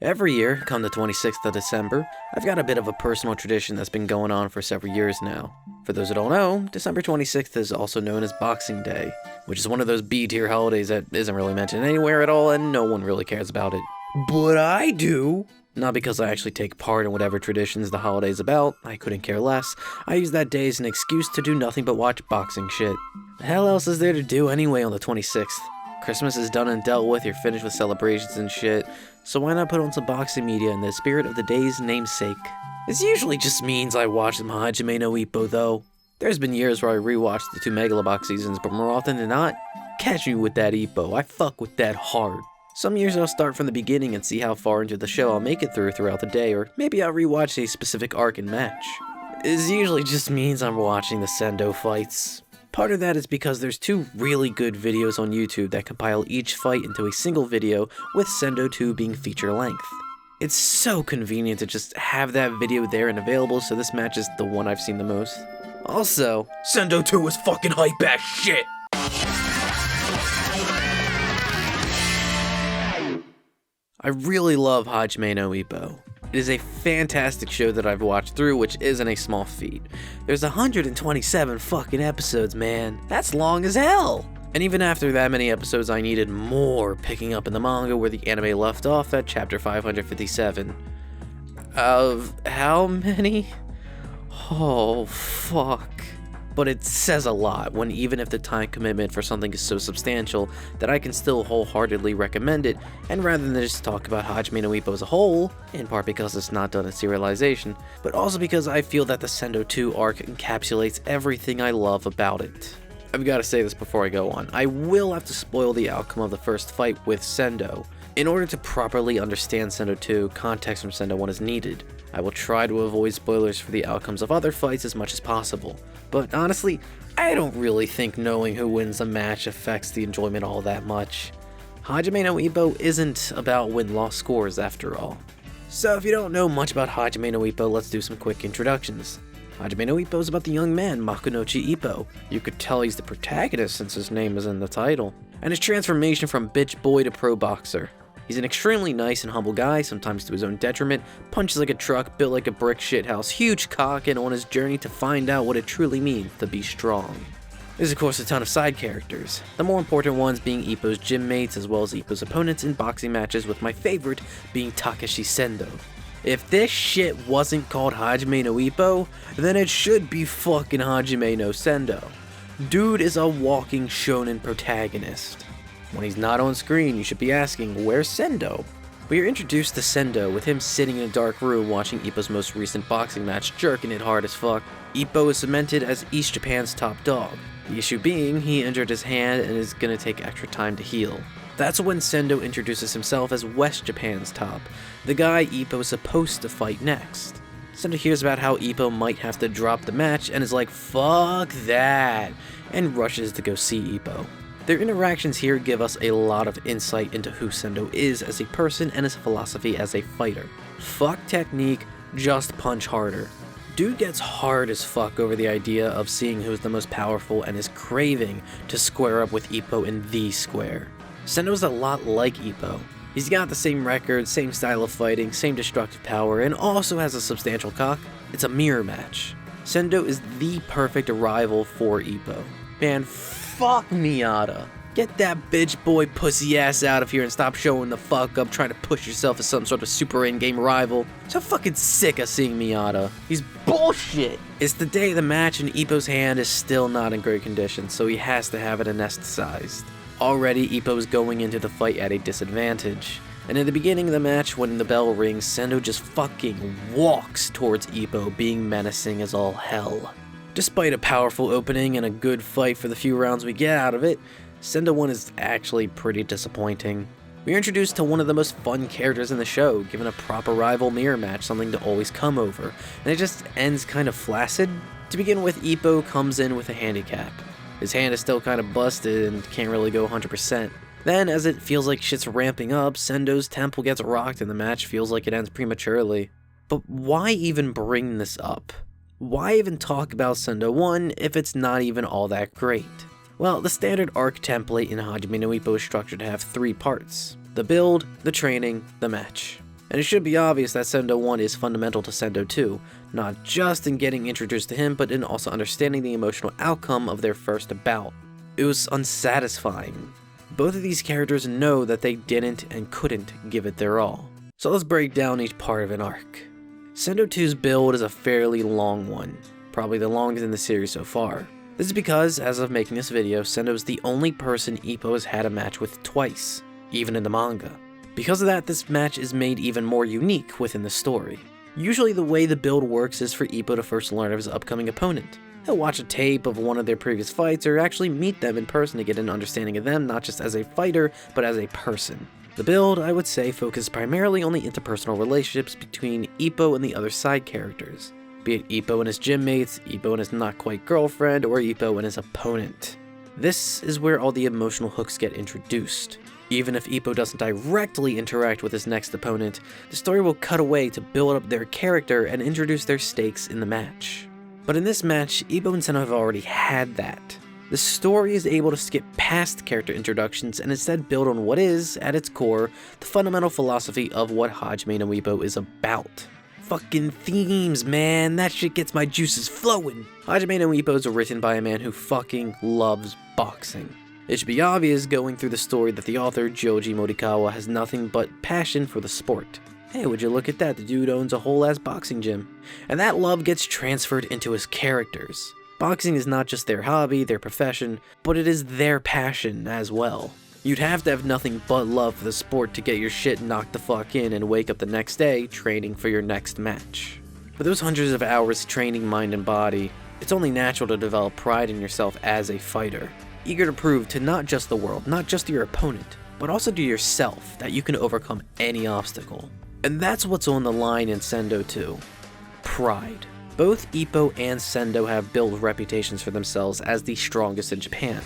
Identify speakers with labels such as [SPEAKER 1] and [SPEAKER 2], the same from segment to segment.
[SPEAKER 1] Every year, come the 26th of December, I've got a bit of a personal tradition that's been going on for several years now. For those who don't know, December 26th is also known as Boxing Day, which is one of those B-tier holidays that isn't really mentioned anywhere at all and no one really cares about it. But I do! Not because I actually take part in whatever traditions the holiday's about, I couldn't care less. I use that day as an excuse to do nothing but watch boxing shit. The hell else is there to do anyway on the 26th? Christmas is done and dealt with, you're finished with celebrations and shit, so why not put on some boxing media in the spirit of the day's namesake? This usually just means I watch some Hajime no Ippo though. There's been years where I rewatched the 2 Megalobox seasons, but more often than not, catch me with that Ippo, I fuck with that hard. Some years I'll start from the beginning and see how far into the show I'll make it throughout the day, or maybe I'll rewatch a specific arc and match. This usually just means I'm watching the Sendo fights. Part of that is because there's 2 really good videos on YouTube that compile each fight into a single video, with Sendo 2 being feature length. It's so convenient to just have that video there and available, so this match is the one I've seen the most. Also, Sendo 2 is fucking hype ass shit! I really love Hajime no Ippo. It is a fantastic show that I've watched through, which isn't a small feat. There's 127 fucking episodes, man. That's long as hell! And even after that many episodes, I needed more, picking up in the manga where the anime left off at chapter 557. Of how many? Oh, fuck. But it says a lot when even if the time commitment for something is so substantial that I can still wholeheartedly recommend it, and rather than just talk about Hajime no Ippo as a whole, in part because it's not done in serialization, but also because I feel that the Sendo 2 arc encapsulates everything I love about it. I've got to say this before I go on, I will have to spoil the outcome of the first fight with Sendo. In order to properly understand Sendo 2, context from Sendo 1 is needed. I will try to avoid spoilers for the outcomes of other fights as much as possible, but honestly, I don't really think knowing who wins a match affects the enjoyment all that much. Hajime no Ippo isn't about win-loss scores after all. So if you don't know much about Hajime no Ippo, let's do some quick introductions. Hajime no Ippo is about the young man, Makunochi Ippo. You could tell he's the protagonist since his name is in the title. And his transformation from bitch boy to pro boxer. He's an extremely nice and humble guy, sometimes to his own detriment, punches like a truck, built like a brick shithouse, huge cock, and on his journey to find out what it truly means to be strong. There's of course a ton of side characters, the more important ones being Ippo's gym mates as well as Ippo's opponents in boxing matches, with my favorite being Takeshi Sendo. If this shit wasn't called Hajime no Ippo, then it should be fucking Hajime no Sendo. Dude is a walking shonen protagonist. When he's not on screen, you should be asking, where's Sendo? We are introduced to Sendo with him sitting in a dark room watching Ippo's most recent boxing match, jerking it hard as fuck. Ippo is cemented as East Japan's top dog. The issue being, he injured his hand and is gonna take extra time to heal. That's when Sendo introduces himself as West Japan's top, the guy Ippo is supposed to fight next. Sendo hears about how Ippo might have to drop the match and is like, fuck that, and rushes to go see Ippo. Their interactions here give us a lot of insight into who Sendo is as a person and his philosophy as a fighter. Fuck technique, just punch harder. Dude gets hard as fuck over the idea of seeing who's the most powerful and is craving to square up with Ippo in the square. Sendo's a lot like Ippo. He's got the same record, same style of fighting, same destructive power, and also has a substantial cock. It's a mirror match. Sendo is the perfect rival for Ippo. Man, fuck Miata. Get that bitch boy pussy ass out of here and stop showing the fuck up trying to push yourself as some sort of super in-game rival. So fucking sick of seeing Miata. He's bullshit. It's the day of the match and Ippo's hand is still not in great condition, so he has to have it anesthetized. Already, Ippo's going into the fight at a disadvantage. And in the beginning of the match, when the bell rings, Sendo just fucking walks towards Ippo, being menacing as all hell. Despite a powerful opening and a good fight for the few rounds we get out of it, Sendo 1 is actually pretty disappointing. We are introduced to one of the most fun characters in the show, given a proper rival mirror match, something to always come over, and it just ends kind of flaccid. To begin with, Ippo comes in with a handicap. His hand is still kind of busted and can't really go 100%. Then, as it feels like shit's ramping up, Sendo's temple gets rocked and the match feels like it ends prematurely. But why even bring this up? Why even talk about Sendo 1 if it's not even all that great? Well, the standard arc template in Hajime no Ippo is structured to have 3 parts: the build, the training, the match. And it should be obvious that Sendo 1 is fundamental to Sendo 2, not just in getting introduced to him, but in also understanding the emotional outcome of their first bout. It was unsatisfying. Both of these characters know that they didn't and couldn't give it their all. So let's break down each part of an arc. Sendo 2's build is a fairly long one, probably the longest in the series so far. This is because, as of making this video, Sendo is the only person Ippo has had a match with twice, even in the manga. Because of that, this match is made even more unique within the story. Usually the way the build works is for Ippo to first learn of his upcoming opponent. He'll watch a tape of one of their previous fights or actually meet them in person to get an understanding of them not just as a fighter, but as a person. The build, I would say, focuses primarily on the interpersonal relationships between Ippo and the other side characters. Be it Ippo and his gym mates, Ippo and his not-quite-girlfriend, or Ippo and his opponent. This is where all the emotional hooks get introduced. Even if Ippo doesn't directly interact with his next opponent, the story will cut away to build up their character and introduce their stakes in the match. But in this match, Ippo and Sendo have already had that. The story is able to skip past character introductions and instead build on what is, at its core, the fundamental philosophy of what Hajime no Ippo is about. Fucking themes, man, that shit gets my juices flowing. Hajime no Ippo is written by a man who fucking loves boxing. It should be obvious going through the story that the author, Joji Morikawa, has nothing but passion for the sport. Hey, would you look at that, the dude owns a whole-ass boxing gym. And that love gets transferred into his characters. Boxing is not just their hobby, their profession, but it is their passion as well. You'd have to have nothing but love for the sport to get your shit knocked the fuck in and wake up the next day training for your next match. For those hundreds of hours training mind and body, it's only natural to develop pride in yourself as a fighter. Eager to prove to not just the world, not just your opponent, but also to yourself that you can overcome any obstacle. And that's what's on the line in Sendo 2. Pride. Both Ippo and Sendo have built reputations for themselves as the strongest in Japan,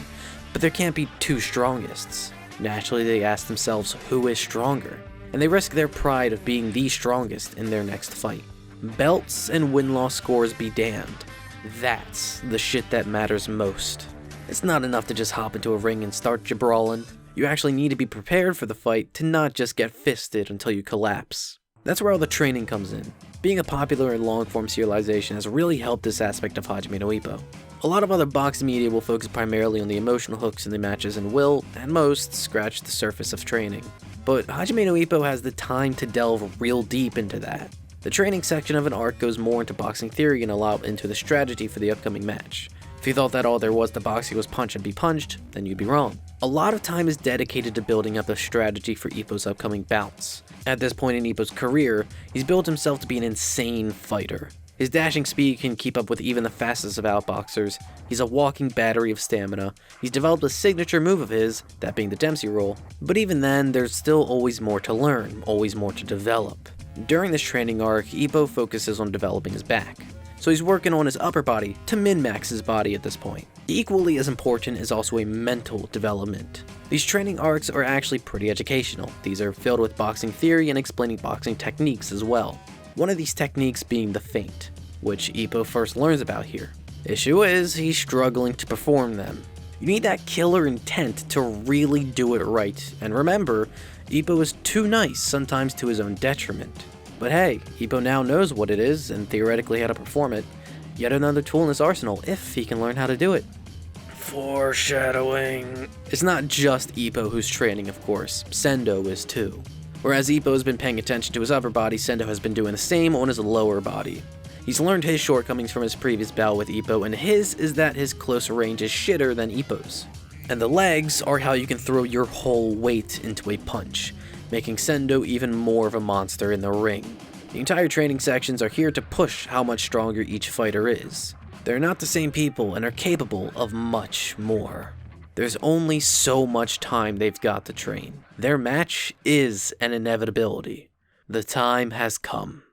[SPEAKER 1] but there can't be two strongests. Naturally, they ask themselves who is stronger, and they risk their pride of being the strongest in their next fight. Belts and win-loss scores be damned. That's the shit that matters most. It's not enough to just hop into a ring and start jabrawling. You actually need to be prepared for the fight to not just get fisted until you collapse. That's where all the training comes in. Being a popular and long-form serialization has really helped this aspect of Hajime no Ippo. A lot of other boxing media will focus primarily on the emotional hooks in the matches and will, at most, scratch the surface of training. But Hajime no Ippo has the time to delve real deep into that. The training section of an arc goes more into boxing theory and a lot into the strategy for the upcoming match. If you thought that all there was to boxing was punch and be punched, then you'd be wrong. A lot of time is dedicated to building up a strategy for Ippo's upcoming bouts. At this point in Ippo's career, he's built himself to be an insane fighter. His dashing speed can keep up with even the fastest of outboxers. He's a walking battery of stamina. He's developed a signature move of his, that being the Dempsey roll. But even then, there's still always more to learn, always more to develop. During this training arc, Ippo focuses on developing his back. So he's working on his upper body to min-max his body at this point. Equally as important is also a mental development. These training arcs are actually pretty educational. These are filled with boxing theory and explaining boxing techniques as well. One of these techniques being the feint, which Ippo first learns about here. Issue is, he's struggling to perform them. You need that killer intent to really do it right, and remember, Ippo is too nice, sometimes to his own detriment. But hey, Ippo now knows what it is and theoretically how to perform it. Yet another tool in his arsenal, if he can learn how to do it. Foreshadowing. It's not just Ippo who's training, of course. Sendo is too. Whereas Ippo has been paying attention to his upper body, Sendo has been doing the same on his lower body. He's learned his shortcomings from his previous bout with Ippo, and his is that his closer range is shitter than Ippo's. And the legs are how you can throw your whole weight into a punch, making Sendo even more of a monster in the ring. The entire training sections are here to push how much stronger each fighter is. They're not the same people and are capable of much more. There's only so much time they've got to train. Their match is an inevitability. The time has come.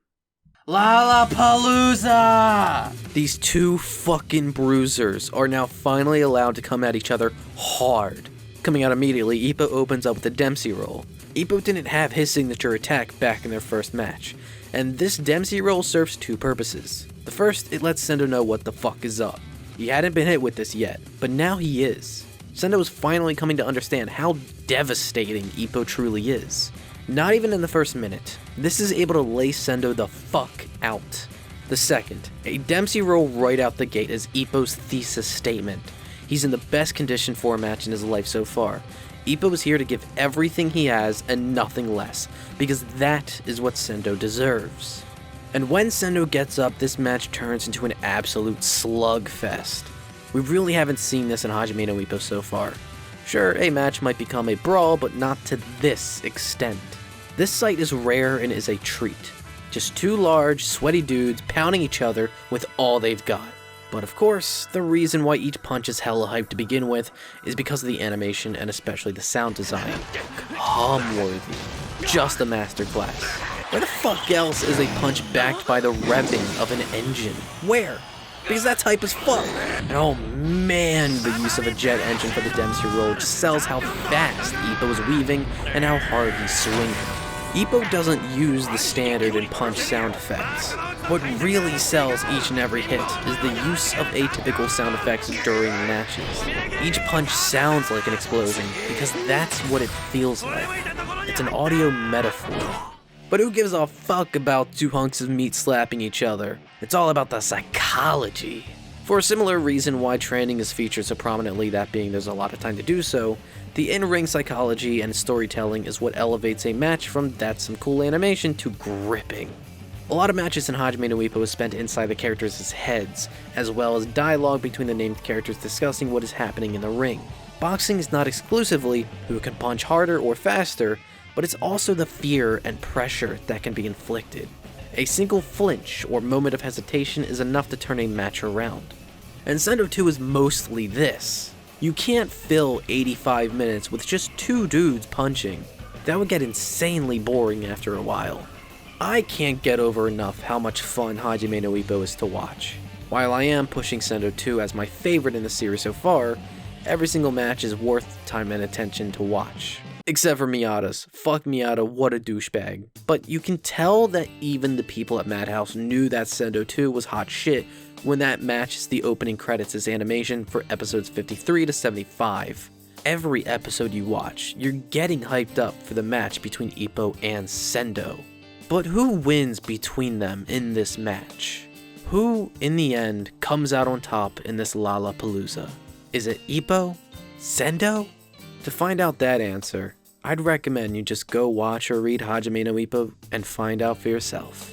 [SPEAKER 1] LALLAPALLOOZA! These two fucking bruisers are now finally allowed to come at each other hard. Coming out immediately, Ippo opens up with the Dempsey roll. Ippo didn't have his signature attack back in their first match, and this Dempsey roll serves two purposes. The first, it lets Sendo know what the fuck is up. He hadn't been hit with this yet, but now he is. Sendo is finally coming to understand how devastating Ippo truly is. Not even in the first minute. This is able to lay Sendo the fuck out. The second, a Dempsey roll right out the gate is Ippo's thesis statement. He's in the best condition for a match in his life so far. Ippo is here to give everything he has and nothing less, because that is what Sendo deserves. And when Sendo gets up, this match turns into an absolute slugfest. We really haven't seen this in Hajime no Ippo so far. Sure, a match might become a brawl, but not to this extent. This sight is rare and is a treat. Just two large, sweaty dudes pounding each other with all they've got. But of course, the reason why each punch is hella hype to begin with is because of the animation and especially the sound design. Hum-worthy. Just a masterclass. Where the fuck else is a punch backed by the revving of an engine? Where? Because that's hype as fuck. And oh man, the use of a jet engine for the Dempsey roll just sells how fast Ippo is weaving and how hard he's swinging. Ippo doesn't use the standard and punch sound effects. What really sells each and every hit is the use of atypical sound effects during matches. Each punch sounds like an explosion because that's what it feels like. It's an audio metaphor. But who gives a fuck about two hunks of meat slapping each other? It's all about the psychology. For a similar reason why training is featured so prominently, that being there's a lot of time to do so, the in-ring psychology and storytelling is what elevates a match from that's some cool animation to gripping. A lot of matches in Hajime no Ippo is spent inside the characters' heads, as well as dialogue between the named characters discussing what is happening in the ring. Boxing is not exclusively who can punch harder or faster, but it's also the fear and pressure that can be inflicted. A single flinch or moment of hesitation is enough to turn a match around. And Sendo 2 is mostly this. You can't fill 85 minutes with just two dudes punching. That would get insanely boring after a while. I can't get over enough how much fun Hajime no Ippo is to watch. While I am pushing Sendo 2 as my favorite in the series so far, every single match is worth time and attention to watch. Except for Miyata's. Fuck Miyata, what a douchebag. But you can tell that even the people at Madhouse knew that Sendo 2 was hot shit when that matches the opening credits as animation for episodes 53 to 75. Every episode you watch, you're getting hyped up for the match between Ippo and Sendo. But who wins between them in this match? Who, in the end, comes out on top in this LALLAPALLOOZA? Is it Ippo? Sendo? To find out that answer, I'd recommend you just go watch or read Hajime no Ippo and find out for yourself.